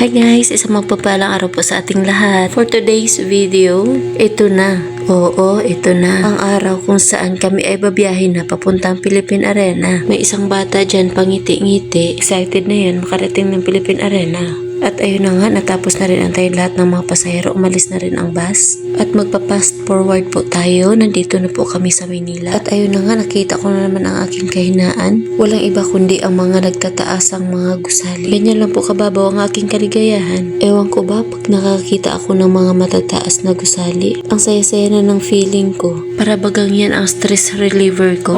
Hi guys, isang magpapalang araw po sa ating lahat. For today's video, ito na. Oo, ito na ang araw kung saan kami ay babiyahin na papuntang Philippine Arena. May isang bata dyan pangiti-ngiti. Excited na yan makarating ng Philippine Arena. At ayun na nga, natapos na rin antayin lahat ng mga pasahero. Umalis na rin ang bus. At magpa-fast forward po tayo. Nandito na po kami sa Maynila. At ayun na nga, nakita ko na naman ang aking kahinaan. Walang iba kundi ang mga nagtataasang mga gusali. Ganyan lang po kababaw ang aking kaligayahan. Ewan ko ba, pag nakakita ako ng mga matataas na gusali, ang saya-saya na ng feeling ko. Para bagang yan ang stress reliever ko.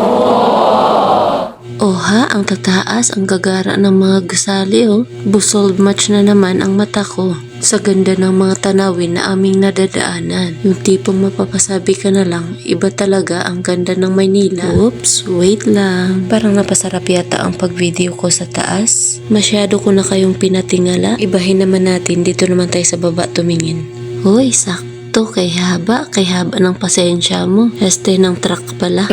Oha, ang tataas, ang gagara ng mga gusali oh. Busol match na naman ang mata ko sa ganda ng mga tanawin na aming nadadaanan. Yung tipong mapapasabi ka na lang, iba talaga ang ganda ng Maynila. Oops, wait lang. Parang napasarap yata ang pag-video ko sa taas. Masyado ko na kayong pinatingala. Ibahin naman natin, dito naman tayo sa baba tumingin. Hoy, sakto, kay haba ng pasensya mo. Este ng truck pala.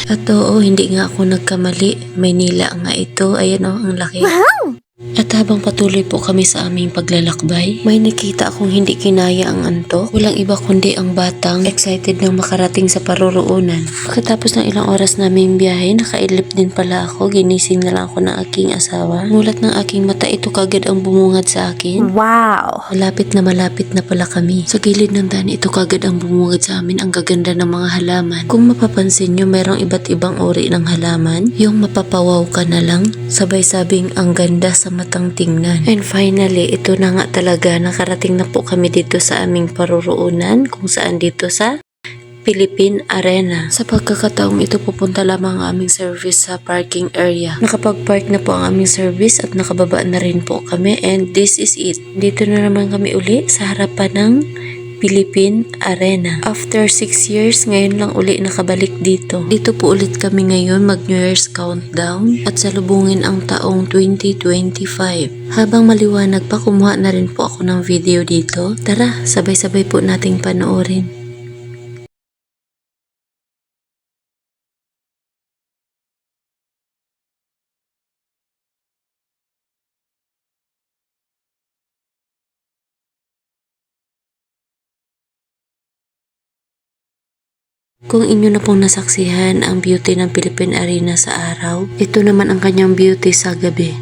At oo, hindi nga ako nagkamali. Maynila nga ito. Ayan o, ang laki. Wow! At habang patuloy po kami sa aming paglalakbay, may nakita akong hindi kinaya ang antok. Walang iba kundi ang batang excited nang makarating sa paruroonan. Pagkatapos ng ilang oras naming biyahe, nakailip din pala ako. Ginising na lang ako ng aking asawa. Mulat ng aking mata, ito kagad ang bumungad sa akin. Wow! Malapit na pala kami. Sa gilid ng daan, ito kagad ang bumungad sa amin. Ang gaganda ng mga halaman. Kung mapapansin nyo, mayroong iba't ibang uri ng halaman. Yung mapapawaw ka na lang. Sabay-sabing ang ganda sa matang tingnan. And finally, ito na nga talaga. Nakarating na po kami dito sa aming paruroonan. Kung saan dito sa Philippine Arena. Sa pagkakataong ito, pupunta lamang ang aming service sa parking area. Nakapag-park na po ang aming service at nakababa na rin po kami. And this is it. Dito na naman kami uli sa harapan ng Philippine Arena. After 6 years, ngayon lang uli nakabalik dito. Dito po ulit kami ngayon mag New Year's countdown at salubungin ang taong 2025. Habang maliwanag pa, kumuha na rin po ako ng video dito. Tara, sabay-sabay po nating panoorin. Kung inyo na pong nasaksihan ang beauty ng Philippine Arena sa araw, ito naman ang kanyang beauty sa gabi.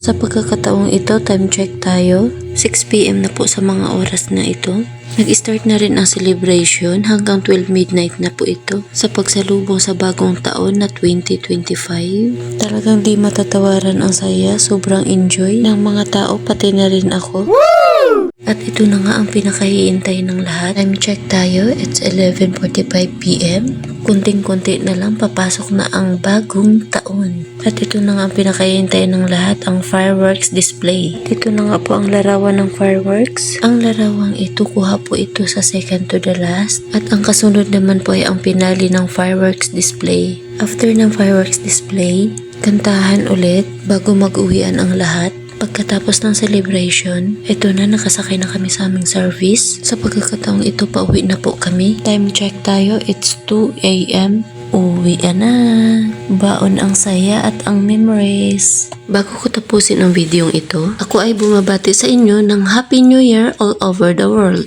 Sa pagkakataong ito, time check tayo. 6 PM na po sa mga oras na ito. Nag-start na rin ang celebration hanggang 12 midnight na po ito sa pagsalubong sa bagong taon na 2025. Talagang di matatawaran ang saya, sobrang enjoy ng mga tao, pati na rin ako. Woo! At ito na nga ang pinakahihintay ng lahat. Time check tayo, it's 11:45 PM. Kunting-kunti na lang papasok na ang bagong taon. At ito na nga ang pinakahihintay ng lahat, ang fireworks display. Dito na nga po ang larawan ng fireworks. Ang larawang ito, kuha po ito sa second to the last. At ang kasunod naman po ay ang pinali ng fireworks display. After ng fireworks display, kantahan ulit bago mag-uwian ang lahat. Pagkatapos ng celebration, ito na, nakasakay na kami sa aming service. Sa pagkakataong ito, pauwi na po kami. Time check tayo, it's 2 AM. Uwi na. Baon ang saya at ang memories. Bago ko tapusin ang videong ito, ako ay bumabati sa inyo ng Happy New Year all over the world.